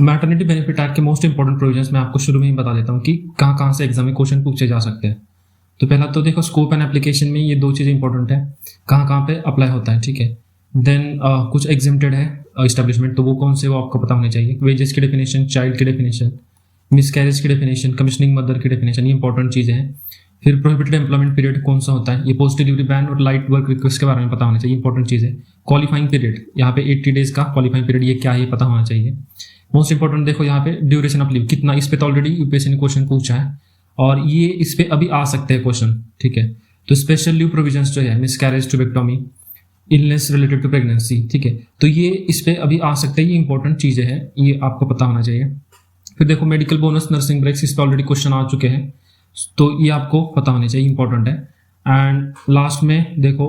Maternity benefit act के most important provisions मैं आपको शुरू में ही बता देता हूँ कि कहाँ कहाँ से एग्जाम में क्वेश्चन पूछे जा सकते हैं। तो पहला तो देखो स्कोप एंड एप्लीकेशन में ये दो चीज़ें इंपॉर्टेंट है, कहाँ कहाँ पे अप्लाई होता है, ठीक है। देन कुछ एग्जेम्प्टेड है इस्टेब्लिशमेंट, तो वो कौन से वो आपको पता होने चाहिए। वेजेस की डेफिनेशन, चाइल्ड की डेफिनेशन, मिसकैरेज की डेफिनेशन, कमीशनिंग मदर की डेफिनेशन, ये इंपॉर्टेंट चीज़ें हैं। फिर प्रोहिबिटेड एम्प्लॉयमेंट पीरियड कौन सा होता है, ये पोस्ट डिलीवरी बैन और लाइट वर्क रिक्वेस्ट के बारे में पता होना चाहिए, इंपॉर्टेंट चीज़ है। क्वालिफाइंग पीरियड, यहाँ पे 80 डेज का क्वालिफाइंग पीरियड ये क्या है, ये पता होना चाहिए। मोस्ट इंपॉर्टेंट देखो यहाँ पे ड्यूरेशन ऑफ लीव कितना, इस पे तो ऑलरेडी यूपीएससी ने क्वेश्चन पूछा है और ये इस पे अभी आ सकते हैं क्वेश्चन, ठीक है। तो स्पेशल लीव प्रोविजंस जो है, miscarriage, tubectomy, illness related to pregnancy, ठीक है, तो ये इस पे अभी आ सकते हैं, ये इंपॉर्टेंट चीज़ें हैं, ये आपको पता होना चाहिए। फिर देखो मेडिकल बोनस, नर्सिंग ब्रेक्स, इस पे ऑलरेडी क्वेश्चन आ चुके हैं, तो ये आपको पता होने चाहिए, इंपॉर्टेंट है। एंड लास्ट में देखो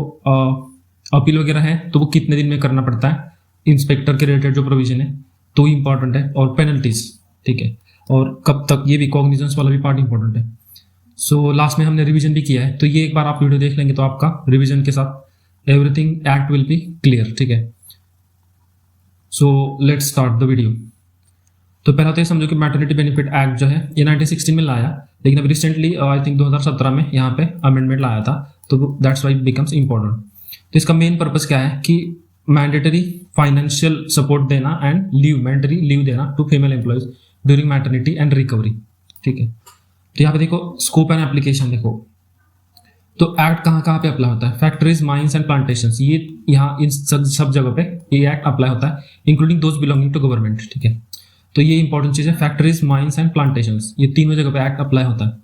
अपील वगैरह है तो वो कितने दिन में करना पड़ता है, इंस्पेक्टर के रिलेटेड जो प्रोविजन है तो इंपॉर्टेंट है, और पेनल्टीज, ठीक है, और कब तक, ये भी कॉग्निजेंस वाला भी पार्ट इंपॉर्टेंट है। सो लास्ट में हमने रिवीजन भी किया है, तो ये एक बार आप वीडियो देख लेंगे तो आपका रिवीजन के साथ everything act will be clear, ठीक है। So let's start the video. तो पहला तो ये समझो कि मैटरनिटी बेनिफिट एक्ट जो है ये 1916 में लाया, लेकिन अभी रिसेंटली आई थिंक 2017 में यहाँ पे अमेंडमेंट लाया था, तो दैट्स वाई बिकम्स इंपॉर्टेंट। तो इसका मेन पर्पस क्या है कि मैंडेटरी फाइनेंशियल सपोर्ट देना एंड लीव, मैंडेटरी लीव देना to female employees during maternity and recovery, ठीक है। तो यहाँ पे देखो स्कोप एंड एप्लीकेशन देखो, तो एक्ट कहाँ कहाँ पे अप्लाई होता है, फैक्ट्रीज, माइंस एंड प्लांटेशंस, ये यहाँ इन सब जगह पे ये एक्ट अप्लाई होता है, including those belonging to government, ठीक है। तो ये इंपॉर्टेंट चीज है, फैक्ट्रीज, माइंस एंड प्लांटेशंस, ये तीनों जगह पे एक्ट अप्लाई होता है।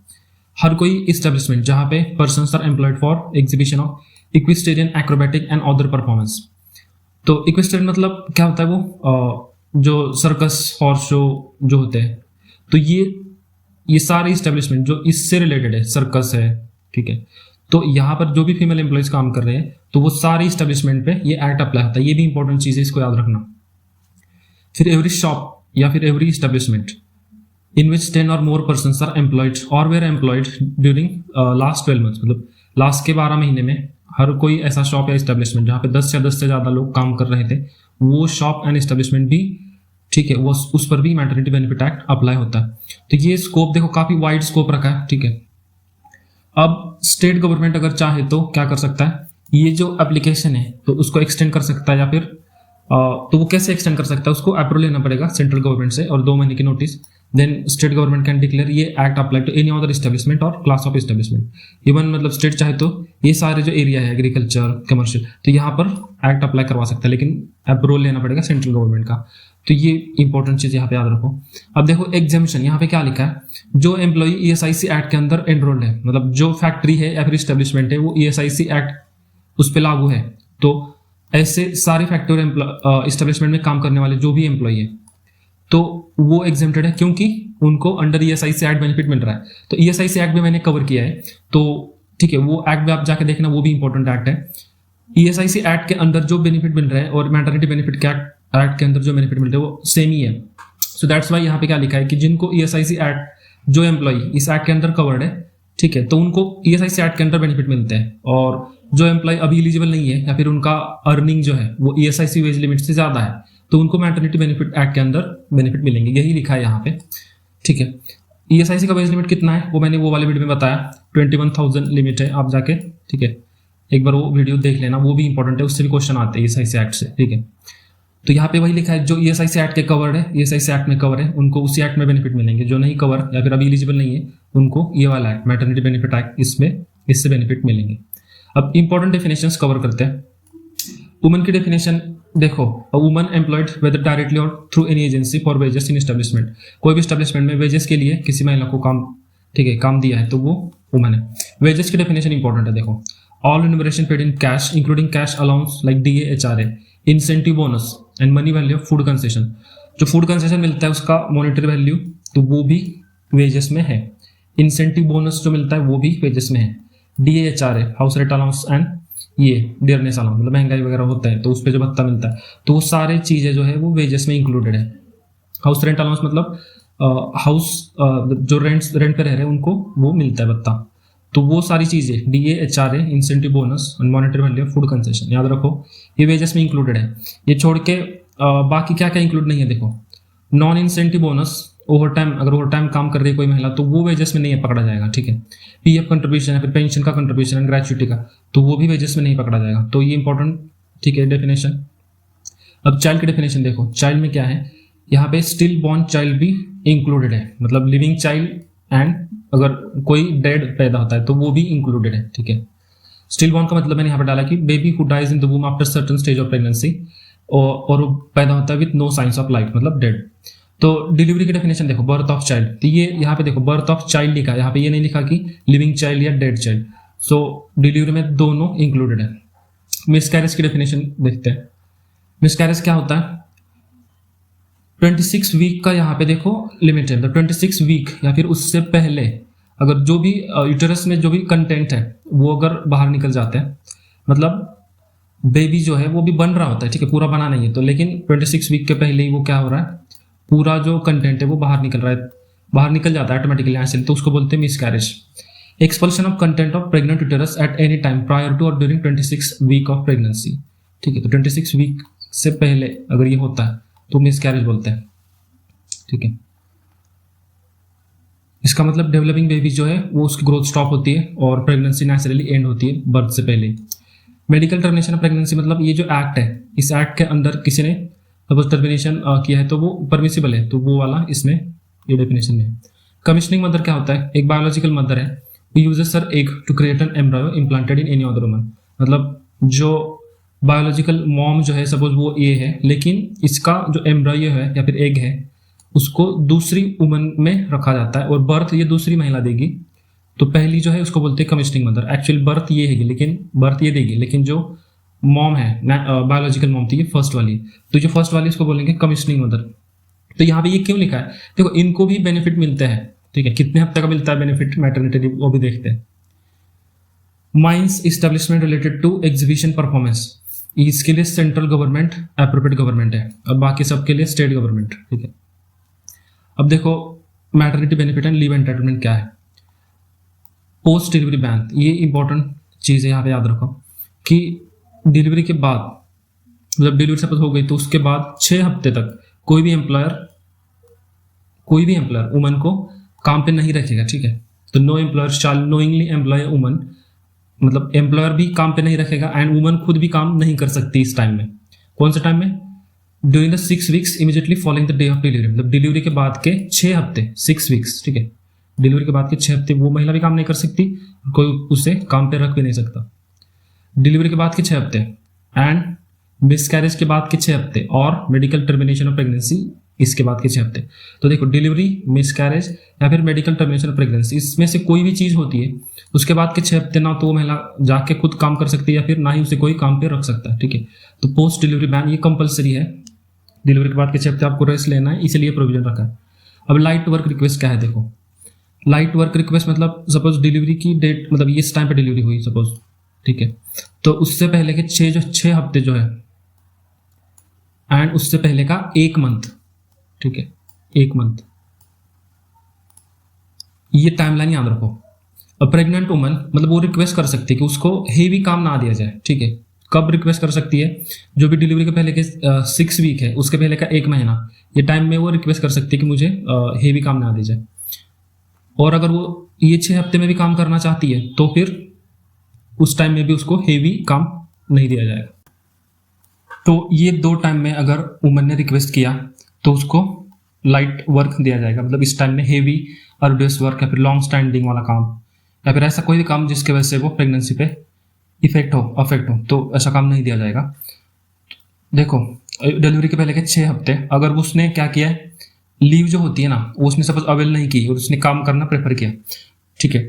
हर कोई इस्टेब्लिशमेंट जहाँ पे persons are employed for exhibition of equestrian, acrobatic and other performance. तो इक्विस्टेरियन मतलब क्या होता है, वो जो सर्कस, हॉर्स शो जो होते हैं, तो ये सारे इस्टेब्लिशमेंट जो इससे रिलेटेड है, सर्कस है, ठीक है, तो यहाँ पर जो भी फीमेल एम्प्लॉयज काम कर रहे हैं तो वो सारे इस्टेब्लिशमेंट पे ये एक्ट अप्लाई होता है, ये भी इंपॉर्टेंट चीज है, इसको याद रखना। फिर एवरी शॉप या फिर every establishment in which 10 or more persons are employed or were employed during last 12 months, मतलब लास्ट के 12 महीने में हर कोई ऐसा शॉप या इस्टेब्लिशमेंट जहाँ पे 10 से ज़्यादा लोग काम कर रहे थे, वो शॉप एंड इस्टेब्लिशमेंट भी, ठीक है, वो उस पर भी मैटरनिटी बेनिफिट एक्ट अप्लाई होता है। तो ये स्कोप देखो काफ़ी वाइड स्कोप रखा है, ठीक है। अब स्टेट गवर्नमेंट अगर चाहे तो क्या कर सकता है, ये जो एप्लीकेशन है तो उसको एक्सटेंड कर सकता है, या फिर तो वो कैसे एक्सटेंड कर सकता है, उसको अप्रूवल लेना पड़ेगा सेंट्रल गवर्नमेंट से और 2 महीने की notice. Then state government can declare ये act apply to any other establishment और क्लास ऑफ एस्टेब्लिशमेंट। इवन मतलब स्टेट चाहे तो ये सारे जो एरिया है एग्रीकल्चर, कमर्शियल, तो यहाँ पर एक्ट अप्लाई करवा सकता है, लेकिन अप्रूवल लेना पड़ेगा सेंट्रल गवर्नमेंट का। तो ये इंपॉर्टेंट चीज यहाँ पे याद रखो। अब देखो एग्जामिशन, यहाँ पे क्या लिखा है, जो एम्प्लॉई ईएसआईसी एक्ट के अंदर एनरोल्ड है, मतलब जो फैक्ट्री है या फिर एस्टेब्लिशमेंट है वो ईएसआईसी एक्ट उस पर लागू है, तो ऐसे सारे फैक्ट्री और एस्टेब्लिशमेंट में काम करने वाले जो भी एम्प्लॉई है तो वो एग्जेम्प्टेड है, क्योंकि उनको अंडर ईएसआईसी एक्ट बेनिफिट मिल रहा है। तो ईएसआईसी एक्ट भी मैंने कवर किया है, तो ठीक है, वो एक्ट भी आप जाके देखना, वो भी इंपॉर्टेंट एक्ट है। ईएसआईसी एक्ट के अंदर जो बेनिफिट मिल रहा है और मैटरनिटी बेनिफिट के एक्ट के अंदर जो बेनिफिट मिल रहे हैं वो सेम ही है। सो दैट्स वाई यहाँ पे क्या लिखा है कि जिनको ईएसआईसी एक्ट, जो एम्प्लॉई इस एक्ट के अंदर कवर्ड है, ठीक है, तो उनको ईएसआईसी एक्ट के अंदर बेनिफिट मिलते हैं, और जो एम्प्लॉय अभी एलिजिबल नहीं है या फिर उनका अर्निंग जो है वो ईएसआईसी वेज लिमिट से ज्यादा है तो उनको मैटरनिटी बेनिफिट एक्ट के अंदर बेनिफिट मिलेंगे, यही लिखा है यहाँ पे, ठीक है। ईएसआईसी का वेज लिमिट कितना है वो मैंने वो वाले वीडियो में बताया, 21,000 लिमिट है, आप जाके, ठीक है, एक बार वो वीडियो देख लेना, वो भी इंपॉर्टेंट है, उससे भी क्वेश्चन आते हैं ईएसआईसी एक्ट से, ठीक है। तो यहाँ पे वही लिखा है, जो ईएसआईसी एक्ट के कवर है, ईएसआईसी एक्ट में कवर है, उनको उसी एक्ट में बेनिफिट मिलेंगे, जो नहीं कवर या फिर अभी एलिजिबल नहीं है उनको ये वाला एक्ट मैटरनिटी बेनिफिट एक्ट, इससे बेनिफिट मिलेंगे। अब इंपॉर्टेंट डेफिनेशंस कवर करते हैं। वुमन की डेफिनेशन देखो, a woman employed whether directly और through any agency for wages in establishment, कोई भी एस्टेब्लिशमेंट में वेजेस के लिए किसी महिला को काम, ठीक है, काम दिया है तो वो वुमन है। वेजेस की डेफिनेशन इंपॉर्टेंट है, देखो, all remuneration paid in cash including cash allowance like DA, HRA, incentive bonus and money value of food concession, जो फूड कंसेशन मिलता है उसका मॉनेटरी वैल्यू तो वो भी वेजेस में है, इंसेंटिव बोनस जो मिलता है वो भी वेजेस में है, DA, HRA, house rent allowance and ये डियरनेस अलाउंस, मतलब महंगाई वगैरह होता है तो उस पर जो भत्ता मिलता है तो वो सारे चीजें जो है वो वेजेस में इंक्लूडेड है। हाउस रेंट अलाउंस मतलब हाउस जो रेंट पे रह रहे हैं उनको वो मिलता है भत्ता, तो वो सारी चीजें डीए, एचआरए, इंसेंटिव बोनस और monetary value of food concession, याद रखो ये वेजेस में इंक्लूडेड है। ये छोड़ के बाकी क्या क्या इंक्लूड नहीं है, देखो, non incentive bonus, over time, अगर ओवर टाइम काम कर रही है कोई महिला तो वो वेजेस में नहीं पकड़ा जाएगा, ठीक है। पीएफ कंट्रीब्यूशन या फिर पेंशन का कंट्रीब्यूशन, ग्रेचुइटी का, तो वो भी वेजेस में नहीं पकड़ा जाएगा। तो ये इंपॉर्टेंट, ठीक है, डेफिनेशन। अब चाइल्ड की डेफिनेशन देखो, चाइल्ड में क्या है, यहाँ पे स्टिल बॉर्न चाइल्ड भी इंक्लूडेड है, मतलब लिविंग चाइल्ड एंड अगर कोई डेड पैदा होता है तो वो भी इंक्लूडेड है, ठीक है। स्टिल बॉर्न का मतलब मैंने यहाँ पे डाला कि baby who dies in the womb after certain stage of pregnancy, और वो पैदा होता है with no signs of life, मतलब डेड। तो डिलीवरी की डेफिनेशन देखो, बर्थ ऑफ चाइल्ड, तो ये यहाँ पे देखो बर्थ ऑफ चाइल्ड लिखा है, यहाँ पे ये नहीं लिखा कि लिविंग चाइल्ड या डेड चाइल्ड। सो डिलीवरी में दोनों इंक्लूडेड है। मिसकैरेज की डेफिनेशन देखते हैं। मिसकैरेज क्या होता है, 26 वीक का यहाँ पे देखो लिमिट है, मतलब 26 वीक या फिर उससे पहले अगर जो भी यूटेरस में जो भी कंटेंट है वो अगर बाहर निकल जाता है, मतलब बेबी जो है वो भी बन रहा होता है, ठीक है, पूरा बना नहीं है तो, लेकिन 26 वीक के पहले ही वो क्या हो रहा है, पूरा जो कंटेंट है वो बाहर निकल रहा है, बाहर निकल जाता है ऑटोमेटिकली यहाँ से, तो उसको बोलते हैं miscarriage. Expulsion of content of pregnant uterus at any time prior to or during 26 week of pregnancy, ठीक है। तो 26 वीक से पहले अगर ये होता है तो मिसकैरेज बोलते हैं, ठीक है। इसका मतलब डेवलपिंग बेबी जो है वो उसकी ग्रोथ स्टॉप होती है और प्रेगनेंसी नेचुरली एंड होती है बर्थ से पहले। मेडिकल टर्मिनेशन ऑफ प्रेगनेंसी मतलब ये जो एक्ट है, इस एक्ट के अंदर किसी ने सपोज टर्मिनेशन किया है तो वो परमिसिबल है, तो वो वाला इसमें ये डेफिनेशन में है। कमीशनिंग मदर क्या होता है, एक बायोलॉजिकल मदर है who uses her egg to create an embryo implanted in any other woman, मतलब जो बायोलॉजिकल मॉम जो है सपोज वो ये है, लेकिन इसका जो एम्ब्रायो है या फिर एग है उसको दूसरी वुमन में रखा जाता है और बर्थ ये दूसरी महिला देगी, तो पहली जो है उसको बोलते हैं कमीशनिंग मदर। एक्चुअल बर्थ ये है, लेकिन बर्थ ये देगी, लेकिन जो मॉम है बायोलॉजिकल मॉम थी ये फर्स्ट वाली, तो जो फर्स्ट वाली इसको बोलेंगे कमीशनिंग मदर। तो यहाँ पे ये क्यों लिखा है, देखो इनको भी बेनिफिट मिलते हैं, ठीक है, कितने हफ्ते का मिलता है बेनिफिट मैटरनिटी वो भी देखते हैं। Mines establishment related to exhibition performance, इसके लिए सेंट्रल गवर्नमेंट एप्रोप्रिएट गवर्नमेंट है और बाकी सबके लिए स्टेट गवर्नमेंट, ठीक है। अब देखो maternity benefit and leave entitlement क्या है। पोस्ट डिलीवरी बैन, ये इंपॉर्टेंट चीज है, यहाँ पे याद रखो कि डिलीवरी के बाद, मतलब डिलीवरी सपोज हो गई तो उसके बाद 6 हफ्ते तक कोई भी एम्प्लॉयर वुमन को काम पे नहीं रखेगा, ठीक है। तो नो एम्प्लॉयर शैल नोइंगली एम्प्लॉय वुमन, मतलब एम्प्लॉयर भी काम पे नहीं रखेगा एंड वुमन खुद भी काम नहीं कर सकती इस टाइम में। कौन से टाइम में, during the 6 weeks immediately following the day of delivery, मतलब डिलीवरी के बाद के 6 हफ्ते, 6 वीक्स, ठीक है। डिलीवरी के बाद के 6 हफ्ते वो महिला भी काम नहीं कर सकती, कोई उसे काम पे रख भी नहीं सकता। डिलीवरी के बाद के 6 हफ्ते एंड मिसकैरेज के बाद के 6 हफ्ते और मेडिकल टर्मिनेशन ऑफ प्रेगनेंसी इसके बाद के 6 हफ्ते। तो देखो डिलीवरी, मिसकैरेज या फिर मेडिकल टर्मिनेशन ऑफ प्रेगनेंसी, इसमें से कोई भी चीज होती है उसके बाद के 6 हफ्ते ना तो वो महिला जाके खुद काम कर सकती है या फिर ना ही उसे कोई काम पे रख सकता है, ठीक है। तो पोस्ट डिलीवरी बैन ये कंपलसरी है, डिलीवरी के बाद के 6 हफ्ते आपको रेस्ट लेना है, इसलिए प्रोविजन रखा है। अब लाइट वर्क रिक्वेस्ट क्या है, देखो लाइट वर्क रिक्वेस्ट मतलब सपोज डिलीवरी की डेट, मतलब इस टाइम पे डिलीवरी हुई सपोज, ठीक है, तो उससे पहले के 6 हफ्ते जो है एंड उससे पहले का 1 मंथ, ठीक है, 1 मंथ, ये टाइमलाइन याद रखो। अब प्रेग्नेंट वुमन मतलब वो रिक्वेस्ट कर सकती है कि उसको हेवी काम ना दिया जाए, ठीक है। कब रिक्वेस्ट कर सकती है, जो भी डिलीवरी के पहले के 6 वीक है उसके पहले का 1 महीना, ये टाइम में वो रिक्वेस्ट कर सकती है कि मुझे हेवी काम ना दिया जाए। और अगर वो ये 6 हफ्ते में भी काम करना चाहती है तो फिर उस टाइम में भी उसको हेवी काम नहीं दिया जाएगा। तो ये 2 टाइम में अगर वुमन ने रिक्वेस्ट किया तो उसको लाइट वर्क दिया जाएगा, मतलब इस टाइम में हेवी अर्डुअस वर्क या फिर लॉन्ग स्टैंडिंग वाला काम या फिर ऐसा कोई भी काम जिसके वजह से वो प्रेगनेंसी पे अफेक्ट हो, तो ऐसा काम नहीं दिया जाएगा। देखो डिलीवरी के पहले के 6 हफ्ते अगर उसने क्या किया है, लीव जो होती है ना वो उसने सपोज अवेल नहीं की और उसने काम करना प्रेफर किया, ठीक है,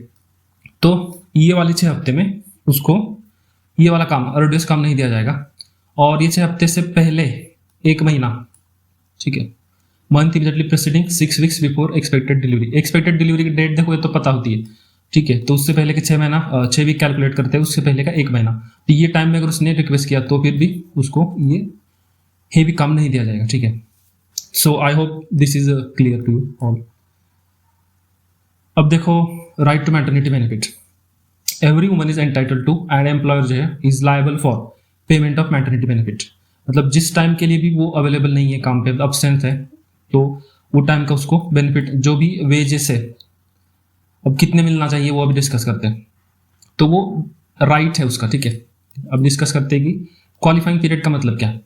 तो ये वाले 6 हफ्ते में उसको ये वाला काम अर्डुअस काम नहीं दिया जाएगा। और ये 6 हफ्ते से पहले 1 महीना, ठीक है, month immediately preceding 6 weeks before expected delivery की डेट देखो ये तो पता होती है, ठीक है, तो उससे पहले के 6 वीक कैलकुलेट करते हैं, उससे पहले का 1 महीना, तो ये टाइम में अगर उसने रिक्वेस्ट किया तो फिर भी उसको ये हेवी काम नहीं दिया जाएगा, ठीक है। So I hope this is clear to you all. अब देखो right to maternity benefit, every woman is entitled to and employer जो है is liable for payment of maternity benefit, मतलब जिस टाइम के लिए भी वो अवेलेबल नहीं है काम पे, अब्सेंट है, तो वो टाइम का उसको बेनिफिट, जो भी वेजेस है अब कितने मिलना चाहिए वो अभी डिस्कस करते हैं, तो वो राइट है उसका, ठीक है। अब डिस्कस करते हैं कि क्वालिफाइंग पीरियड का मतलब क्या है।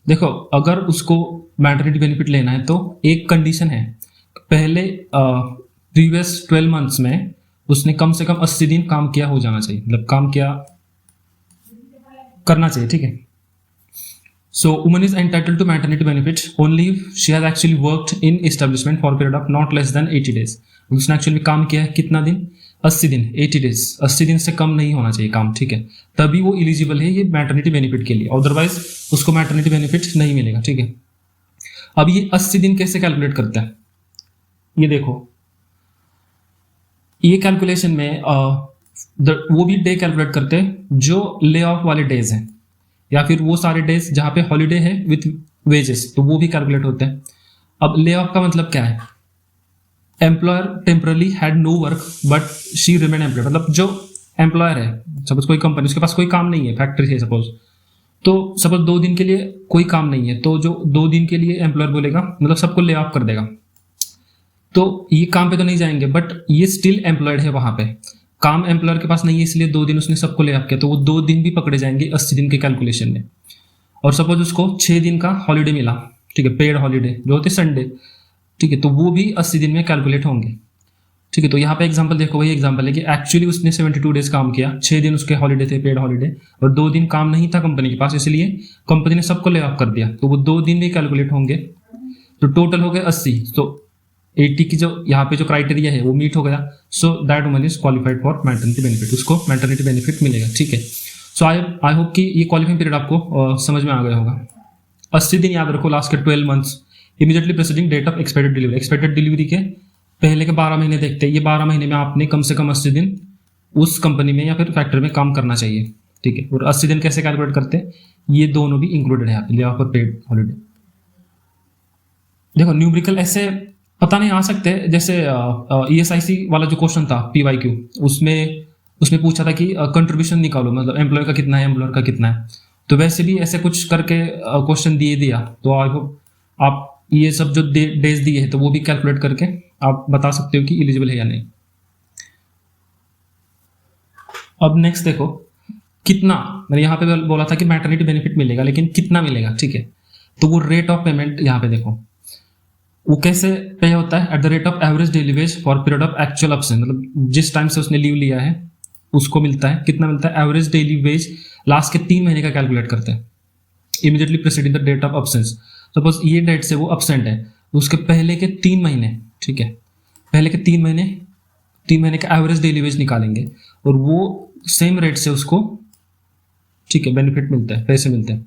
देखो, अगर उसको मैटरनिटी बेनिफिट लेना है तो एक कंडीशन है, पहले प्रीवियस 12 मंथ्स में उसने कम से कम 80 दिन काम किया हो जाना चाहिए, मतलब काम किया करना चाहिए, ठीक है। So woman is entitled to maternity benefit only if she has actually worked in establishment for a period of not less than 80 days. उसने एक्चुअली काम किया है कितना दिन, 80 दिन, 80 डेज, 80 दिन से कम नहीं होना चाहिए काम, ठीक है, तभी वो एलिजिबल है ये मैटरनिटी बेनिफिट के लिए, अदरवाइज उसको मैटरनिटी बेनिफिट नहीं मिलेगा, ठीक है। अब ये 80 दिन कैसे कैलकुलेट करता है, ये देखो, ये कैलकुलेशन में वो भी डे कैलकुलेट करते हैं जो ले ऑफ वाले डेज हैं, या फिर वो सारे डेज जहाँ पे हॉलीडे है विथ वेजेस, तो वो भी कैलकुलेट होते हैं। अब ले ऑफ का मतलब क्या है, employer temporarily had no work but she remain employed, मतलब जो एम्प्लॉयर है, सपोज कोई कंपनी, उसके पास कोई काम नहीं है, फैक्ट्री है सपोज, तो सपोज 2 दिन के लिए कोई काम नहीं है, तो जो 2 दिन के लिए एम्प्लॉयर बोलेगा, मतलब सबको ले ऑफ कर देगा, तो ये काम पे तो नहीं जाएंगे, बट ये स्टिल एम्प्लॉयड है वहां पे, काम एम्प्लॉयर के पास नहीं है, इसलिए 2 दिन उसने सबको ले ऑफ किया, तो वो 2 दिन भी पकड़े जाएंगे 80 दिन के कैलकुलेशन में। और सपोज उसको 6 दिन का हॉलीडे मिला, ठीक है, पेड हॉलीडे जो होते संडे, ठीक है, तो वो भी 80 दिन में कैलकुलेट होंगे, ठीक है। तो यहाँ पे एग्जांपल देखो, वही एग्जांपल है कि एक्चुअली उसने 72 डेज काम किया, 6 दिन उसके हॉलीडे थे, पेड हॉलीडे, और 2 दिन काम नहीं था कंपनी के पास, इसलिए कंपनी ने सबको ले ऑफ कर दिया, तो वो 2 दिन भी कैलकुलेट होंगे, तो टोटल हो गए 80, तो 80 की जो यहाँ पे जो क्राइटेरिया है वो मीट हो गया, so that woman is qualified for maternity benefit, उसको मैटरनिटी बेनिफिट मिलेगा, ठीक है। सो आई होप कि ये क्वालिफाइंग पीरियड आपको समझ में आ गया होगा। 80 दिन याद रखो, लास्ट के 12 months immediately preceding date of expected delivery, expected delivery के पहले के 12 महीने देखते हैं, ये 12 महीने में आपने कम से कम 80 दिन उस कंपनी में या फिर फैक्ट्री में काम करना चाहिए, ठीक है। और 80 दिन कैसे कैलकुलेट करते हैं, ये दोनों भी इंक्लूडेड है यहाँ पे पेड हॉलीडे। देखो न्यूमेरिकल ऐसे पता नहीं आ सकते, जैसे ESIC वाला जो क्वेश्चन था PYQ, उसमें पूछा था कि कंट्रीब्यूशन निकालो, मतलब एम्प्लॉय का कितना है, एम्प्लॉयर का कितना है, तो वैसे भी ऐसे कुछ करके क्वेश्चन दिया, तो आई होप आप ये सब जो डेज दिए हैं तो वो भी कैलकुलेट करके आप बता सकते हो कि एलिजिबल है या नहीं। अब नेक्स्ट देखो, कितना, मैंने यहाँ पे बोला था कि मैटरनिटी बेनिफिट मिलेगा, लेकिन कितना मिलेगा, ठीक है, तो वो रेट ऑफ पेमेंट यहाँ पे देखो, वो कैसे पे होता है, at the rate of average daily ways for period of actual absence, मतलब जिस टाइम से उसने लीव लिया है उसको मिलता है, कितना मिलता है, एवरेज डेली वेज लास्ट के 3 महीने का कैलकुलेट करते हैं, immediately preceding the date of absence, suppose ये डेट से वो एब्सेंट है, तो उसके पहले के 3 महीने, ठीक है, पहले के 3 महीने का एवरेज डेली वेज निकालेंगे, और वो सेम रेट से उसको, ठीक है, बेनिफिट मिलता है, पैसे मिलते हैं।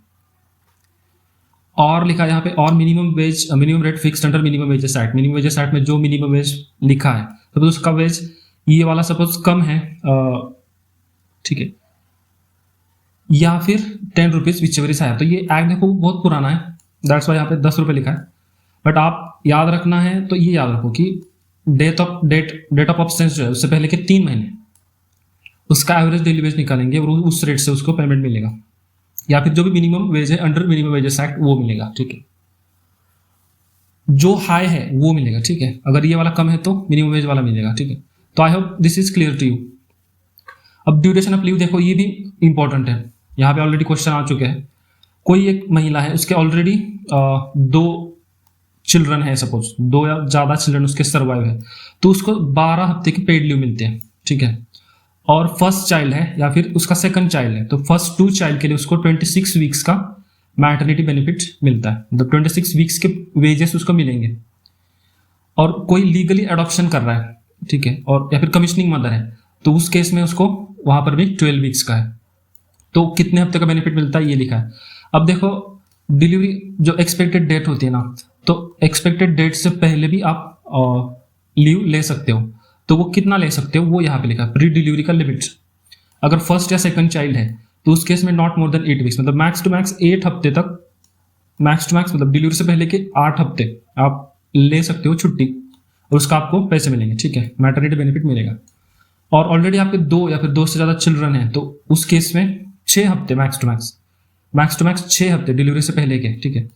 और लिखा है यहाँ पे, और minimum rate fixed under minimum wages act, minimum wages act में जो मिनिमम वेज लिखा है, तो उसका वेज ये वाला सपोज कम है, ठीक है, या फिर 10 rupees whichever is higher, तो ये एक्ट देखो बहुत पुराना है, दैट्स वाई यहाँ पे 10 रुपये लिखा है, बट आप याद रखना है तो ये याद रखो कि डेट ऑफ एब्सेंस जो है उससे पहले के 3 महीने उसका एवरेज डेली वेज निकालेंगे और उस रेट से उसको पेमेंट मिलेगा, या फिर जो भी मिनिमम वेज है अंडर मिनिमम वेजेस एक्ट वो मिलेगा, ठीक है, जो हाई है वो मिलेगा, ठीक है, अगर ये वाला कम है तो मिनिमम वेज वाला मिलेगा, ठीक है। तो I hope this is clear to you. अब ड्यूरेशन ऑफ लीव देखो, ये भी इंपॉर्टेंट है, यहाँ पे ऑलरेडी क्वेश्चन आ चुके हैं, कोई एक महिला है, उसके ऑलरेडी 2 चिल्ड्रन है, सपोज 2 या ज्यादा चिल्ड्रन उसके सर्वाइव है, तो उसको 12 हफ्ते की पेड लीव मिलते हैं, ठीक है, और फर्स्ट चाइल्ड है या फिर उसका सेकंड चाइल्ड है, तो फर्स्ट 2 चाइल्ड के लिए उसको 26 वीक्स का मैटरनिटी बेनिफिट मिलता है, मतलब 26 वीक्स के वेजेस उसको मिलेंगे। और कोई लीगली अडॉप्शन कर रहा है, ठीक है, और या फिर कमिश्निंग मदर है, तो उस केस में उसको वहां पर भी 12 वीक्स का है, तो कितने हफ्ते का बेनिफिट मिलता है ये लिखा है। अब देखो डिलीवरी जो एक्सपेक्टेड डेट होती है ना, तो एक्सपेक्टेड डेट से पहले भी आप लीव ले सकते हो, तो वो कितना ले सकते हो वो यहाँ पे लिखा है, प्री डिलीवरी का लिमिट, अगर फर्स्ट या सेकंड चाइल्ड है तो उस केस में नॉट मोर देन 8 वीक्स, मतलब मैक्स टू मैक्स 8 हफ्ते तक, मैक्स टू मैक्स मतलब डिलीवरी से पहले के 8 हफ्ते आप ले सकते हो छुट्टी, और उसका आपको पैसे मिलेंगे, ठीक है, मैटरनिटी बेनिफिट मिलेगा। और ऑलरेडी आपके 2 या फिर 2 से ज्यादा चिल्ड्रन है, तो उस केस में 6 हफ्ते मैक्स टू मैक्स 6 हफ्ते डिलीवरी से पहले के, ठीक है,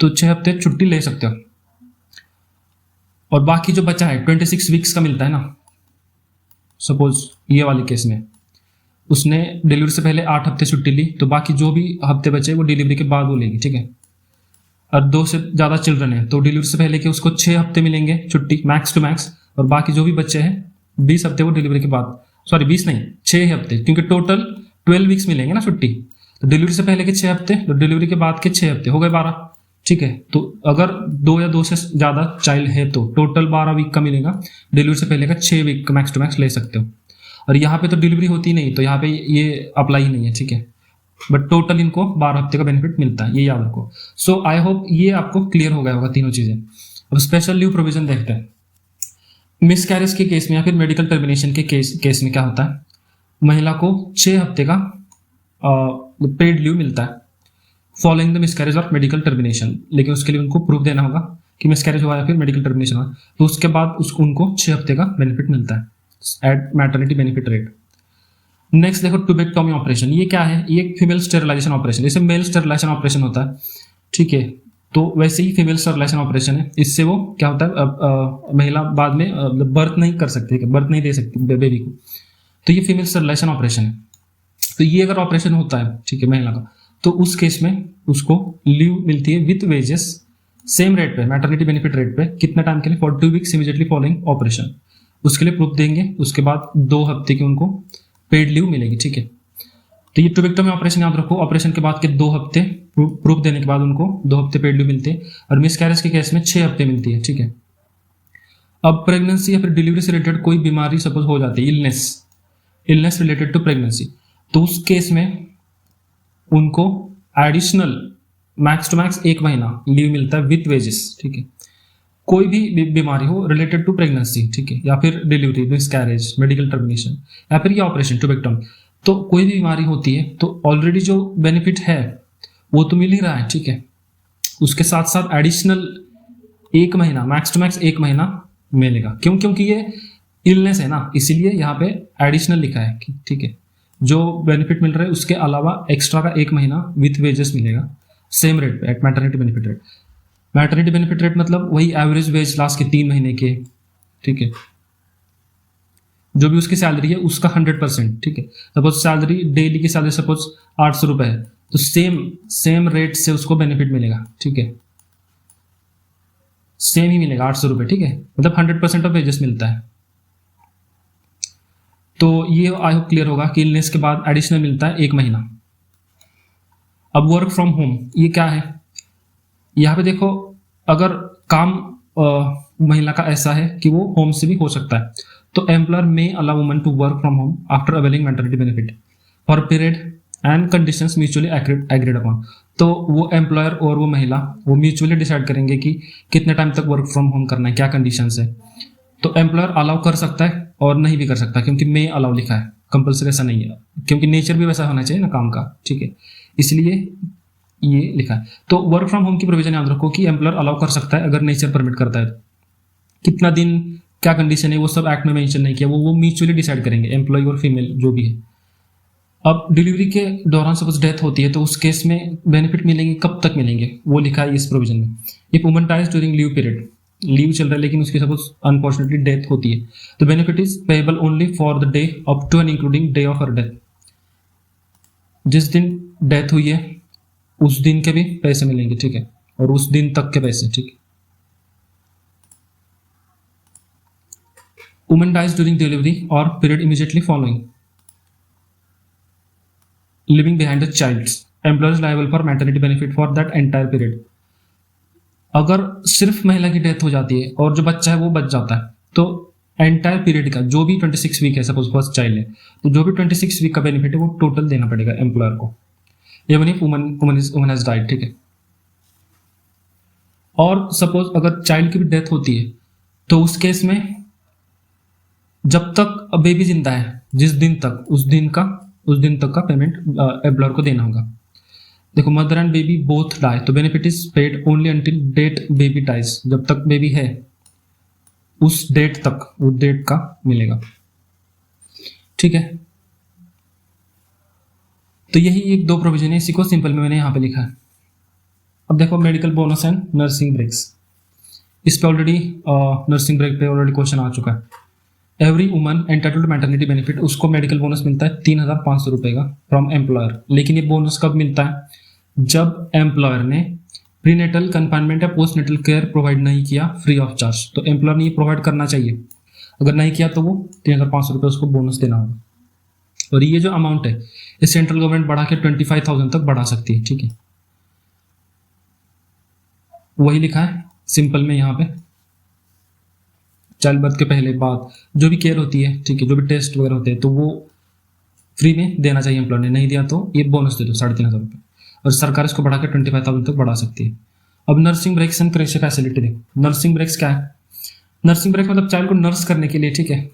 तो 6 हफ्ते छुट्टी ले सकते हो, और बाकी जो बचा है 26 वीक्स का मिलता है ना, सपोज ये वाले केस में उसने डिलीवरी से पहले 8 हफ्ते छुट्टी ली, तो बाकी जो भी हफ्ते बचे वो डिलीवरी के बाद वो लेगी, ठीक है। और 2 से ज़्यादा चिल्ड्रन है तो डिलीवरी से पहले के उसको 6 हफ्ते मिलेंगे छुट्टी मैक्स टू मैक्स, और बाकी जो भी बच्चे हैं 20 हफ्ते वो डिलीवरी के बाद, सॉरी 20 नहीं 6 हफ्ते, क्योंकि टोटल 12 वीक्स मिलेंगे ना छुट्टी। तो डिलीवरी से पहले के 6 हफ्ते, तो डिलीवरी के बाद के 6 हफ्ते हो गए 12, ठीक है। तो अगर 2 या 2 से ज़्यादा चाइल्ड है तो टोटल 12 वीक का मिलेगा, डिलीवरी से पहले का 6 वीक का मैक्स टू मैक्स ले सकते हो। और यहाँ पे तो डिलीवरी होती नहीं, तो यहाँ पे ये अप्लाई ही नहीं है, ठीक है। बट टोटल इनको 12 हफ्ते का बेनिफिट मिलता है, ये याद रखो। सो आई होप ये आपको क्लियर हो गया होगा तीनों चीजें। अब स्पेशल लीव प्रोविजन देखते हैं। मिस कैरेज के केस में या फिर मेडिकल टर्मिनेशन के केस में क्या होता है, महिला को 6 हफ्ते का पेड लीव मिलता है फॉलोइंग द मिसकैरेज और मेडिकल टर्मिनेशन, लेकिन उसके लिए उनको प्रूफ देना होगा कि मिसकैरेज हुआ या फिर मेडिकल टर्मिनेशन हुआ, तो उसके बाद उनको 6 हफ्ते का बेनिफिट मिलता है at maternity benefit rate. Next देखो ट्यूबेक्टोमी ऑपरेशन, ये क्या है, ये एक फीमेल स्टेरिलाइजेशन ऑपरेशन, जैसे मेल स्टेरिलाइजेशन ऑपरेशन होता है, ठीक है, तो वैसे ही फीमेल स्टेरिलाइजेशन ऑपरेशन है। इससे वो क्या होता है, महिला बाद में बर्थ नहीं कर सकती, बर्थ नहीं दे सकती बेबी को, तो ये फीमेल स्टेरिलाइजेशन ऑपरेशन है। तो ये अगर ऑपरेशन होता है, ठीक है, महिला का, तो उस केस में उसको लीव मिलती है विथ वेजेस सेम रेट पे, मैटरनिटी बेनिफिट रेट पे, कितना टाइम के लिए, 42 वीक्स इमीडिएटली फॉलोइंग ऑपरेशन। उसके लिए प्रूफ देंगे, उसके बाद 2 हफ्ते की उनको पेड लीव मिलेगी, ठीक है। तो ये ट्यूबेक्टोमी ऑपरेशन याद रखो, ऑपरेशन के बाद के 2 हफ्ते प्रूफ देने के बाद उनको 2 हफ्ते पेड लीव मिलते हैं, और मिसकैरेज के केस में 6 हफ्ते मिलती है, ठीक है। अब प्रेगनेंसी या फिर डिलीवरी से रिलेटेड कोई बीमारी सपोज हो जाती है, इलनेस रिलेटेड टू प्रेगनेंसी, तो उस केस में उनको एडिशनल मैक्स टू मैक्स 1 महीना लीव मिलता है विथ वेजेस, ठीक है। कोई भी बीमारी हो रिलेटेड टू प्रेगनेंसी, ठीक है, या फिर डिलीवरी, मिसकैरेज, मेडिकल टर्मिनेशन, या फिर ये ऑपरेशन ट्यूबेक्टोमी, तो कोई भी बीमारी होती है तो ऑलरेडी जो बेनिफिट है वो तो मिल ही रहा है, ठीक है। उसके साथ साथ एडिशनल 1 महीना मैक्स टू मैक्स 1 महीना मिलेगा, क्योंकि ये इलनेस है ना, इसीलिए यहाँ पे एडिशनल लिखा है, ठीक है। जो बेनिफिट मिल रहा है उसके अलावा एक्स्ट्रा का 1 महीना विथ वेजेस मिलेगा सेम रेट पे at maternity benefit rate. Maternity benefit rate मतलब वही एवरेज वेज लास्ट के 3 महीने के, ठीक है, जो भी उसकी सैलरी है उसका 100%, ठीक है। सपोज सैलरी डेली की सैलरी सपोज 800 रुपये है, तो सेम रेट से उसको बेनिफिट मिलेगा, ठीक है, सेम ही मिलेगा 800 रुपये, ठीक है, मतलब 100% ऑफ वेजेस मिलता है। तो ये आई होप क्लियर होगा कि इलनेस के बाद एडिशनल मिलता है 1 महीना। अब वर्क फ्रॉम होम, ये क्या है, यहाँ पे देखो अगर काम महिला का ऐसा है कि वो होम से भी हो सकता है, तो employer may allow woman to work from home after availing maternity benefit for period and conditions mutually agreed upon. तो वो एम्प्लॉयर और वो महिला वो म्यूचुअली डिसाइड करेंगे कि कितने टाइम तक वर्क फ्रॉम होम करना है, क्या कंडीशंस है। तो एम्प्लॉयर अलाउ कर सकता है और नहीं भी कर सकता, क्योंकि मे अलाउ लिखा है, कंपल्सरी ऐसा नहीं है, क्योंकि नेचर भी वैसा होना चाहिए ना काम का, ठीक है, इसलिए ये लिखा है। तो वर्क फ्रॉम होम की प्रोविजन याद रखो कि एम्प्लॉयर अलाउ कर सकता है अगर नेचर परमिट करता है। कितना दिन, क्या कंडीशन है, वो सब एक्ट में मेंशन नहीं किया, वो म्यूचुअली डिसाइड करेंगे एम्प्लॉय और फीमेल जो भी है। अब डिलीवरी के दौरान सपोज डेथ होती है तो उस केस में बेनिफिट मिलेंगे, कब तक मिलेंगे वो लिखा है इस प्रोविजन में। If woman dies during leave period, leave चल रहा है लेकिन उसकी सपोज अनफॉर्चुनेटली डेथ होती है, तो benefit is payable only for the day up to and including day of her death. जिस दिन डेथ हुई है उस दिन के भी पैसे मिलेंगे, ठीक है, और उस दिन तक के पैसे, ठीक है। वुमन डाइज ड्यूरिंग डिलीवरी और period immediately following living behind the child, employees liable for maternity benefit for that entire period. अगर सिर्फ महिला की डेथ हो जाती है और जो बच्चा है वो बच जाता है, तो एंटायर पीरियड का जो भी 26 वीक है, सपोज फर्स्ट चाइल्ड है, तो जो भी 26 वीक का बेनिफिट है वो टोटल देना पड़ेगा एम्प्लॉयर को, even if woman has died, ठीक है। और सपोज अगर चाइल्ड की भी डेथ होती है तो उस केस में जब तक बेबी जिंदा है, जिस दिन तक, उस दिन तक का पेमेंट एम्प्लॉयर को देना होगा। देखो mother and baby both die, तो benefit is paid only until date baby dies, जब तक बेबी है उस डेट तक, उस डेट का मिलेगा, ठीक है। तो यही 1-2 प्रोविजन है, इसी को सिंपल में मैंने यहाँ पे लिखा है। अब देखो medical bonus and nursing breaks, इस पे ऑलरेडी नर्सिंग ब्रेक पे ऑलरेडी क्वेश्चन आ चुका है। Every woman entitled to maternity benefit, उसको मेडिकल बोनस मिलता है 3,500 रुपये का फ्रॉम एम्प्लॉयर। लेकिन ये बोनस कब मिलता है? जब एम्प्लॉयर ने प्रीनेटल कंफाइनमेंट या पोस्ट नेटल केयर प्रोवाइड नहीं किया फ्री ऑफ चार्ज। तो एम्प्लॉयर ने ये प्रोवाइड करना चाहिए, अगर नहीं किया तो वो 3,500 रुपये उसको बोनस देना होगा। और ये जो अमाउंट है ये सेंट्रल गवर्नमेंट बढ़ा के 25,000 तक बढ़ा सकती है, ठीक है। वही लिखा है सिंपल में यहाँ पे, चाइल्ड बर्थ के पहले बाद जो भी केयर होती है, ठीक है, जो भी टेस्ट वगैरह होते हैं तो वो फ्री में देना चाहिए एम्प्लॉयर ने। नहीं दिया तो ये बोनस दे दो 3,500 रुपये, और सरकार इसको बढ़ा के 25,000 तक बढ़ा सकती है। अब नर्सिंग ब्रेक्स एंड क्रेचे फैसिलिटी देखो। नर्सिंग ब्रेक्स क्या है? नर्सिंग ब्रेक मतलब चाइल्ड को नर्स करने के लिए, ठीक है,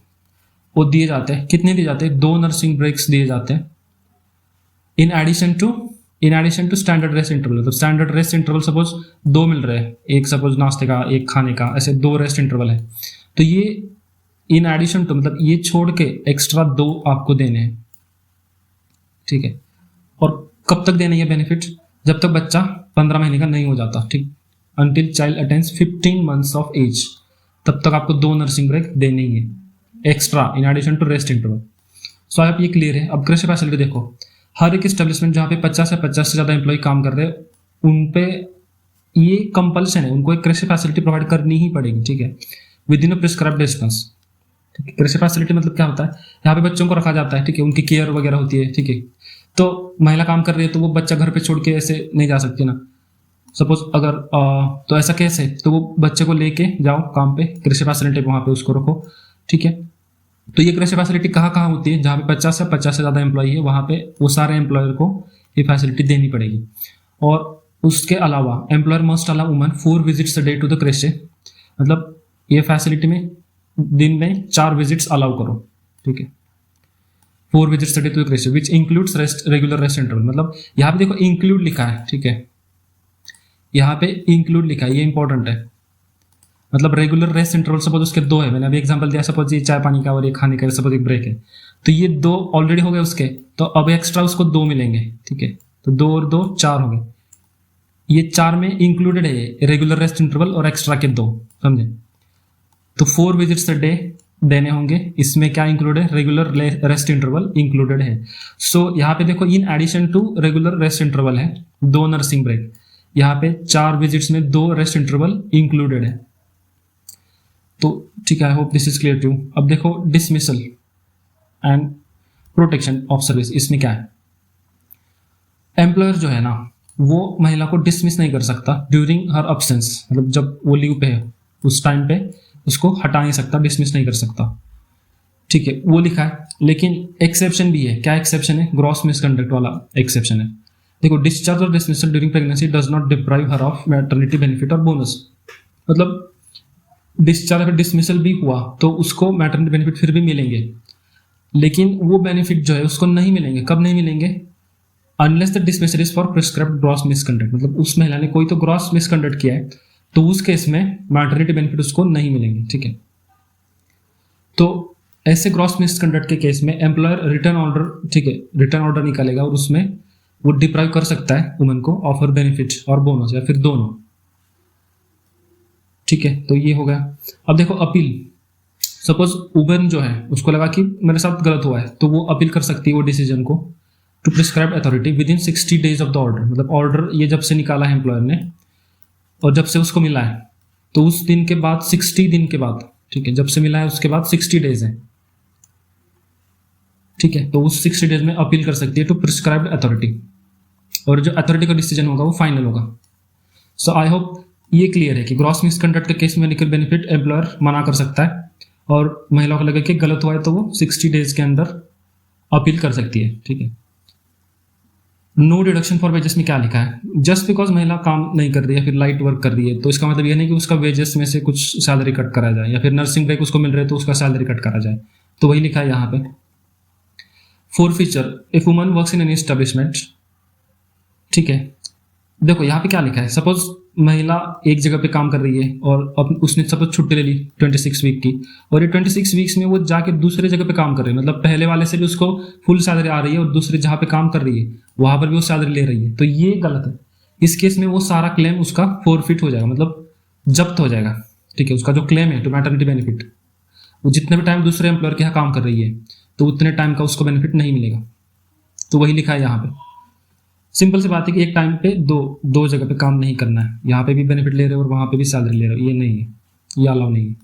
वो दिए जाते हैं। कितने दिए जाते हैं? 2 नर्सिंग ब्रेक्स दिए जाते हैं in addition to standard rest interval. मतलब स्टैंडर्ड रेस्ट इंटरवल सपोज 2 मिल रहे हैं, एक सपोज नाश्ते का, एक खाने का, ऐसे 2 रेस्ट इंटरवल है। तो ये इन एडिशन टू मतलब ये छोड़ के एक्स्ट्रा 2 आपको देने हैं, ठीक है। और कब तक देने ये बेनिफिट? जब तक बच्चा 15 महीने का नहीं हो जाता, ठीक, until child attains 15 months of age, तब तक आपको 2 नर्सिंग ब्रेक देने ही है extra in addition to rest interval. So आप ये क्लियर है। अब क्रेचे फैसिलिटी देखो, हर एक एस्टेब्लिशमेंट जहाँ पे 50 या 50 से ज़्यादा एम्प्लॉय काम कर रहे हैं उन पे ये कंपल्सन है, उनको एक क्रेचे फैसिलिटी प्रोवाइड करनी ही पड़ेगी, ठीक है, with in a prescribed distance. ठीक है, क्रेचे फैसिलिटी मतलब क्या होता है? यहाँ पे बच्चों को रखा जाता है, ठीक है, उनकी केयर वगैरह होती है, ठीक है। तो महिला काम कर रही है तो वो बच्चा घर पे छोड़ के ऐसे नहीं जा सकती ना, सपोज अगर तो ऐसा कैसे? तो वो बच्चे को लेके जाओ काम पे, क्रेचे फैसिलिटी वहाँ पे उसको रखो, ठीक है। तो ये क्रेचे फैसिलिटी कहाँ होती है? जहाँ पे 50 से ज़्यादा एम्प्लॉय है वहाँ पे वो सारे एम्प्लॉयर को ये फैसिलिटी देनी पड़ेगी। और उसके अलावा employer must allow woman 4 visits a day to the creche, मतलब ये फैसिलिटी में दिन में 4 विजिट्स अलाउ करो, ठीक है, 4 visits a day to the creche which includes regular rest interval. मतलब यहाँ पे देखो इंक्लूड लिखा है, ठीक है, यहाँ पे इंक्लूड लिखा है, ये इंपॉर्टेंट है। मतलब रेगुलर रेस्ट इंटरवल सपोज उसके 2 है, मैंने अभी एग्जांपल दिया, सपोज ये चाय पानी का और एक खाने का, सपोज एक ब्रेक है, तो ये 2 ऑलरेडी हो गए उसके, तो अब एक्स्ट्रा उसको 2 मिलेंगे, ठीक है। तो 2 और 2 4 हो गए, ये 4 में इंक्लूडेड है रेगुलर रेस्ट इंटरवल और एक्स्ट्रा के 2, समझे। तो 4 विजिट्स अ डे देने होंगे, इसमें क्या इंक्लूड है? रेगुलर रेस्ट इंटरवल इंक्लूडेड है। सो यहाँ पे देखो in addition to regular rest interval है 2 नर्सिंग ब्रेक, यहाँ पे 4 विजिट्स में 2 रेस्ट इंटरवल इंक्लूडेड है। तो ठीक है, I hope this is clear to you. अब देखो dismissal and protection of service, इसमें क्या है? एम्प्लॉयर जो है ना वो महिला को डिसमिस नहीं कर सकता ड्यूरिंग हर अब्सेंस, मतलब जब वो लीव पे है उस टाइम पे उसको हटा नहीं सकता, डिसमिस नहीं कर सकता, ठीक है, वो लिखा है। लेकिन एक्सेप्शन भी है। क्या एक्सेप्शन है? ग्रॉस मिसकंडक्ट वाला एक्सेप्शन है। देखो, डिस्चार्ज और dismissal during pregnancy does not deprive her of maternity benefit और बोनस। मतलब डिस्चार्ज और डिसमिसल भी हुआ तो उसको मैटरनिटी बेनिफिट फिर भी मिलेंगे, लेकिन वो बेनिफिट जो है उसको नहीं मिलेंगे। कब नहीं मिलेंगे? Unless the dismissal is for prescribed gross misconduct, मतलब उस महिला ने कोई तो ग्रॉस मिसकंडक्ट किया है तो उस केस में मैटरनिटी बेनिफिट उसको नहीं मिलेंगे, ठीक है। तो ऐसे ग्रॉस मिसकंडक्ट के केस में एम्प्लॉयर रिटर्न ऑर्डर, ठीक है, रिटर्न ऑर्डर निकालेगा और उसमें वो डिप्राइव कर सकता है वुमन को ऑफर बेनिफिट और बोनस, या फिर दोनों, ठीक है। तो ये हो गया। अब देखो अपील, सपोज वुमन जो है उसको लगा कि मेरे साथ गलत हुआ है तो वो अपील कर सकती है वो डिसीजन को to prescribed authority within 60 days of the order. मतलब ऑर्डर ये जब से निकाला है एम्प्लॉयर ने और जब से उसको मिला है तो उस दिन के बाद 60 दिन के बाद, ठीक है, जब से मिला है उसके बाद 60 डेज है, ठीक है। तो उस 60 डेज में अपील कर सकती है टू प्रिस्क्राइब्ड अथॉरिटी, और जो अथॉरिटी का डिसीजन होगा वो फाइनल होगा। सो आई होप ये क्लियर है कि ग्रॉस मिसकंडक्ट के केस में मेडिकल बेनिफिट एम्प्लॉयर मना कर सकता है, और महिला को लगे कि गलत हुआ है तो वो 60 डेज के अंदर अपील कर सकती है, ठीक है। नो डिडक्शन फॉर वेजेस में क्या लिखा है? जस्ट बिकॉज महिला काम नहीं कर रही है, फिर लाइट वर्क कर रही है, तो इसका मतलब यह नहीं कि उसका वेजेस में से कुछ सैलरी कट करा जाए, या फिर नर्सिंग ब्रेक उसको मिल रहे तो उसका सैलरी कट करा जाए। तो वही लिखा है यहाँ पे। Four feature, if woman works in any establishment, ठीक है। देखो यहाँ पे क्या लिखा है, सपोज महिला एक जगह पे काम कर रही है और अब उसने सपोज छुट्टी ले ली 26 वीक की, और ये 26 वीक्स में वो जाके दूसरे जगह पे काम कर रही है, मतलब पहले वाले से भी उसको फुल सैलरी आ रही है और दूसरे जहाँ पे काम कर रही है वहां पर भी वो सैलरी ले रही है, तो ये गलत है। इस केस में वो सारा क्लेम उसका फोरफिट हो जाएगा, मतलब जब्त हो जाएगा, ठीक है, उसका जो क्लेम है टू मैटरनिटी बेनिफिट, वो जितने भी टाइम दूसरे एम्प्लॉयर के यहाँ काम कर रही है तो उतने टाइम का उसको बेनिफिट नहीं मिलेगा। तो वही लिखा है यहाँ पे। सिंपल सी बात है कि एक टाइम पे दो जगह पे काम नहीं करना है, यहाँ पे भी बेनिफिट ले रहे हो और वहाँ पे भी सैलरी ले रहे हो, ये नहीं है, ये अलाउ नहीं है।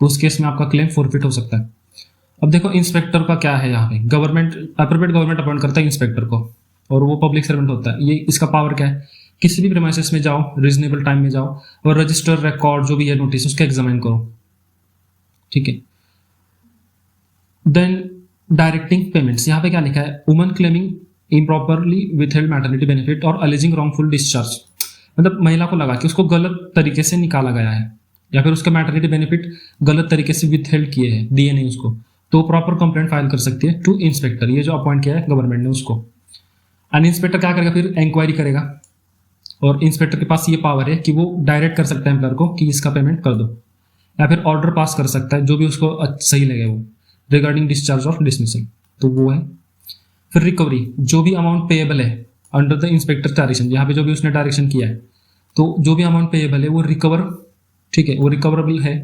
तो उस केस में आपका क्लेम फॉरफिट हो सकता है। अब देखो इंस्पेक्टर का क्या है, यहाँ पे गवर्नमेंट अप्रोप्रिएट गवर्नमेंट अपॉइंट करता है इंस्पेक्टर को और वो पब्लिक सर्वेंट होता है। ये इसका पावर क्या है, किसी भी प्रीमाइसेस में जाओ, रीजनेबल टाइम में जाओ और रजिस्टर रिकॉर्ड जो भी है नोटिस उसका एग्जामिन करो, ठीक है। देन डायरेक्टिंग पेमेंट्स, यहाँ पे क्या लिखा है, woman claiming improperly withheld maternity benefit और अलेजिंग रॉन्गफुल डिस्चार्ज, मतलब महिला को लगा कि उसको गलत तरीके से निकाला गया है या फिर उसका मैटरनिटी बेनिफिट गलत तरीके से विथहेल्ड किए हैं, दिए नहीं उसको, तो प्रॉपर कंप्लेंट फाइल कर सकती है टू इंस्पेक्टर, ये जो अपॉइंट किया है गवर्नमेंट ने उसको। एंड इंस्पेक्टर क्या करेगा, फिर इंक्वायरी करेगा और इंस्पेक्टर के पास ये पावर है कि वो डायरेक्ट कर सकता है एम्प्लॉयर को कि इसका पेमेंट कर दो, या फिर ऑर्डर पास कर सकता है जो भी उसको सही लगे वो रिगार्डिंग डिस्चार्ज ऑफ डिसमिसल, तो वो है। फिर रिकवरी, जो भी अमाउंट पेएबल है अंडर द इंस्पेक्टर डायरेक्शन, यहाँ पे जो भी उसने डायरेक्शन किया है तो जो भी अमाउंट पेएबल है वो रिकवर, ठीक है, वो रिकवरेबल है।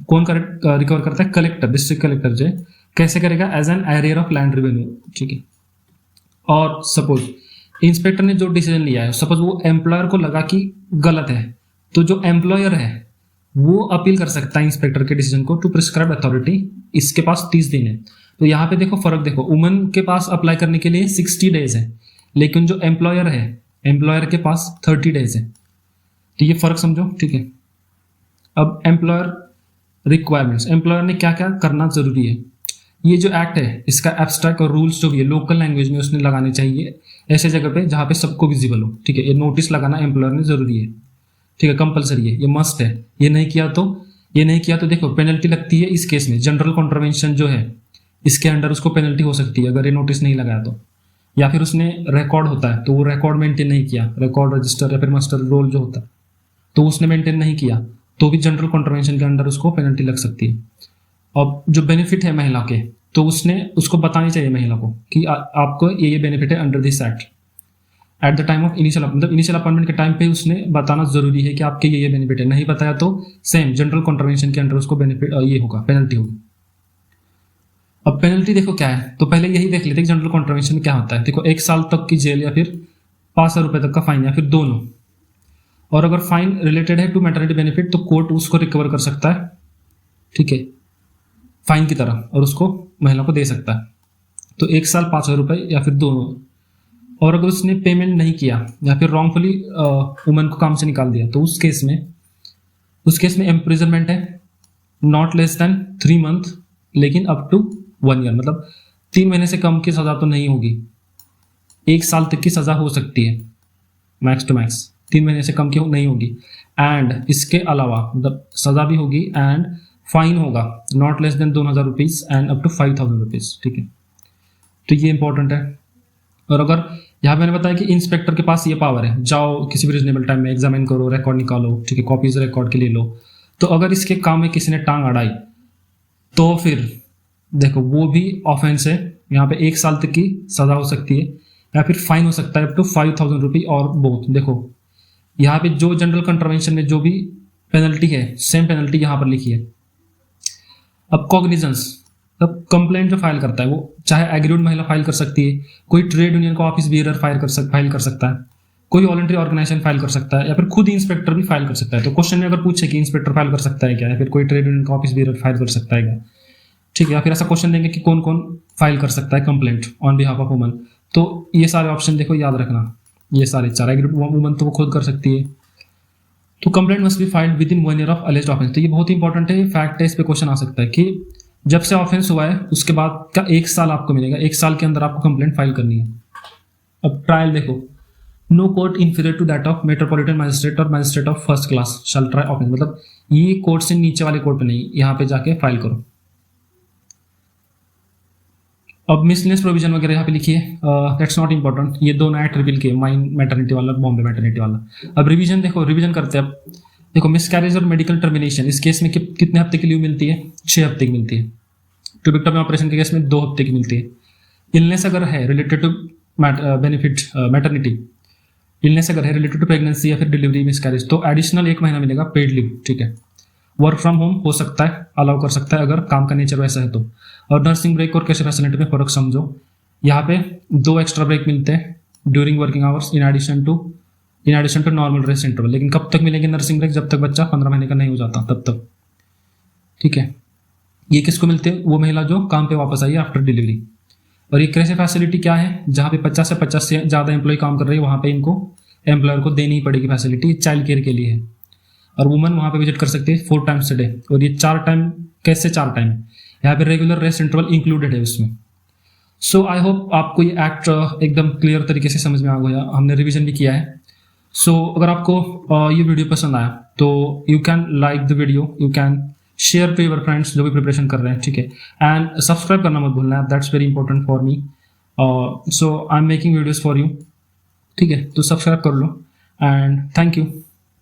कौन रिकवर करता है, कलेक्टर, डिस्ट्रिक्ट कलेक्टर जो है। कैसे करेगा, as an arrear of land revenue, ठीक है। और सपोज इंस्पेक्टर ने जो डिसीजन लिया है, सपोज वो एम्प्लॉयर को लगा कि गलत है, तो जो एम्प्लॉयर है वो अपील कर सकता है इंस्पेक्टर के डिसीजन को टू प्रिस्क्राइब अथॉरिटी, इसके पास 30 दिन है। तो यहाँ पे देखो फर्क देखो, वुमन के पास अप्लाई करने के लिए 60 डेज है, लेकिन जो एम्प्लॉयर है, एम्प्लॉयर के पास 30 डेज है। तो ये फर्क समझो, ठीक है। अब एम्प्लॉयर रिक्वायरमेंट्स, एम्प्लॉयर ने क्या क्या करना जरूरी है, ये जो एक्ट है इसका एब्स्ट्रैक्ट और रूल्स जो भी है लोकल लैंग्वेज में उसने लगाने चाहिए, ऐसे जगह पे जहाँ पे सबको विजिबल हो, ठीक है। ये नोटिस लगाना एम्प्लॉयर ने जरूरी है, ठीक है, कंपलसरी है, ये मस्ट है। ये नहीं किया तो देखो पेनल्टी लगती है। इस केस में जनरल कॉन्ट्रवेंशन जो है इसके अंडर उसको पेनल्टी हो सकती है अगर ये नोटिस नहीं लगाया तो, या फिर उसने रिकॉर्ड होता है तो वो रिकॉर्ड मेंटेन नहीं किया, रिकॉर्ड रजिस्टर या फिर मास्टर रोल जो होता है तो उसने मेंटेन नहीं किया तो भी जनरल कॉन्ट्रवेंशन के अंडर उसको पेनल्टी लग सकती है। अब जो बेनिफिट है महिला के, तो उसको बतानी चाहिए महिला को कि आपको ये बेनिफिट है under this act at the time of initial, मतलब इनिशियल अपॉइंटमेंट के टाइम पे उसने बताना जरूरी है कि आपके ये बेनिफिट है। नहीं बताया तो सेम जनरल कॉन्ट्रवेंशन के अंडर उसको बेनिफिट ये होगा, पेनल्टी होगी। अब पेनल्टी देखो क्या है, तो पहले यही देख लेते जनरल कॉन्ट्रवेंशन में क्या होता है। देखो 1 साल तक की जेल या फिर 500 रुपए तक का फाइन या फिर दोनों। और अगर फाइन रिलेटेड है टू मैटरनिटी बेनिफिट तो कोर्ट उसको रिकवर कर सकता है, ठीक है, फाइन की तरह, और उसको महिला को दे सकता है। तो 1 साल 500 रुपए या फिर दोनों। और अगर उसने पेमेंट नहीं किया या फिर रॉन्गफुली वुमन को काम से निकाल दिया तो उस केस में एम्प्रिजनमेंट है नॉट लेस देन 3 मंथ लेकिन अप टू 1 ईयर, मतलब 3 महीने से कम की सजा तो नहीं होगी, 1 साल तक की सजा हो सकती है मैक्स टू मैक्स, 3 महीने से कम की नहीं होगी। एंड इसके अलावा मतलब सजा भी होगी एंड फाइन होगा not less than 2000 rupees and up to 5000 rupees, ठीक है। तो ये इंपॉर्टेंट है। और अगर यहाँ मैंने बताया कि इंस्पेक्टर के पास ये पावर है, जाओ किसी भी रीजनेबल टाइम में एग्जामिन करो, रिकॉर्ड निकालो, ठीक है, कॉपीज रिकॉर्ड के लिए लो। तो अगर इसके काम में किसी ने टांग अड़ाई तो फिर देखो वो भी ऑफेंस है, यहाँ पे 1 साल तक की सजा हो सकती है या फिर फाइन हो सकता है अप टू 5000 रुपी और बोथ। देखो यहाँ पे जो जनरल कंट्रवेंशन में जो भी पेनल्टी है सेम पेनल्टी यहाँ पर लिखी है। अब कॉग्निजेंस, अब कंप्लेंट जो फाइल करता है वो चाहे एग्रीड महिला फाइल कर सकती है, कोई ट्रेड यूनियन का ऑफिस बियरर फाइल कर सकता है, कोई वॉलंटरी ऑर्गेनाइजेशन फाइल कर सकता है, या फिर खुद इंस्पेक्टर भी फाइल कर सकता है। तो क्वेश्चन में अगर पूछे कि इंस्पेक्टर फाइल कर सकता है क्या, या फिर कोई ट्रेड यूनियन का ऑफिस बियरर फाइल कर सकता है क्या, ठीक है, या फिर ऐसा क्वेश्चन देंगे कि कौन कौन फाइल कर सकता है complaint on behalf of woman, तो ये सारे ऑप्शन देखो याद रखना, ये सारे 4 एग्रीड वुमन तो वो खुद कर सकती है। तो complaint must be filed with in 1 year of alleged offence. तो ये बहुत इंपॉर्टेंट है, फैक्ट है, इस पे क्वेश्चन आ सकता है कि जब से ऑफेंस हुआ है उसके बाद का 1 साल आपको मिलेगा, 1 साल के अंदर आपको कंप्लेंट फाइल करनी है। अब ट्रायल देखो, no court inferior to that of metropolitan magistrate और magistrate of first class shall try offence, मतलब ये कोर्ट से नीचे वाले कोर्ट पे नहीं, यहाँ पे जाके फाइल करो। अब मिसलेनियस प्रोविजन वगैरह यहाँ पे लिखिए, दैट्स नॉट इंपॉर्टेंट, ये दोनों एक्ट रिपील किए, माइन मैटरनिटी वाला, बॉम्बे मैटरनिटी वाला। अब रिवीजन देखो, रिवीजन करते हैं। अब देखो मिसकैरेज और मेडिकल टर्मिनेशन, इस केस में कितने हफ्ते की लीव मिलती है, 6 हफ्ते की मिलती है। ट्यूबिक्टोमी ऑपरेशन के केस में 2 हफ्ते की मिलती है। इलनेस अगर है related to benefit maternity, illness अगर है रिलेटेड टू प्रेगनेंसी या फिर डिलीवरी मिसकैरेज तो एडिशनल 1 महीना मिलेगा पेड लीव, ठीक है। वर्क फ्रॉम होम हो सकता है, अलाउ कर सकता है अगर काम का नेचर वैसा है तो। और नर्सिंग ब्रेक और कैश फैसिलिटी में फ़र्क समझो। यहाँ पे 2 एक्स्ट्रा ब्रेक मिलते हैं during working hours in addition to normal rest interval. लेकिन कब तक मिलेंगे नर्सिंग ब्रेक? जब तक बच्चा 15 महीने का नहीं हो जाता तब तक, ठीक है। ये किसको मिलते हैं? वो महिला जो काम पे वापस आई आफ्टर डिलीवरी। और ये कैसे फैसिलिटी क्या है? जहाँ पे 50 से ज़्यादा एम्प्लॉय काम कर रही है वहाँ पे इनको एम्प्लॉयर को देनी पड़ेगी फैसिलिटी, चाइल्ड केयर के लिए है। और वुमन वहाँ पे विजिट कर सकती है 4 टाइम्स डे। और ये 4 टाइम कैसे 4 टाइम? यहाँ पे रेगुलर रेस्ट इंटरवल इंक्लूडेड है उसमें। सो आई होप आपको ये एक्ट एकदम क्लियर तरीके से समझ में आ गया, हमने रिविजन भी किया है। सो अगर आपको ये वीडियो पसंद आया तो you can like the video, you can share to your friends जो भी प्रिपरेशन कर रहे हैं, ठीक है। एंड सब्सक्राइब करना मत भूलना, that's very important for me. So I am making videos for you, ठीक है। तो सब्सक्राइब कर लो एंड थैंक यू।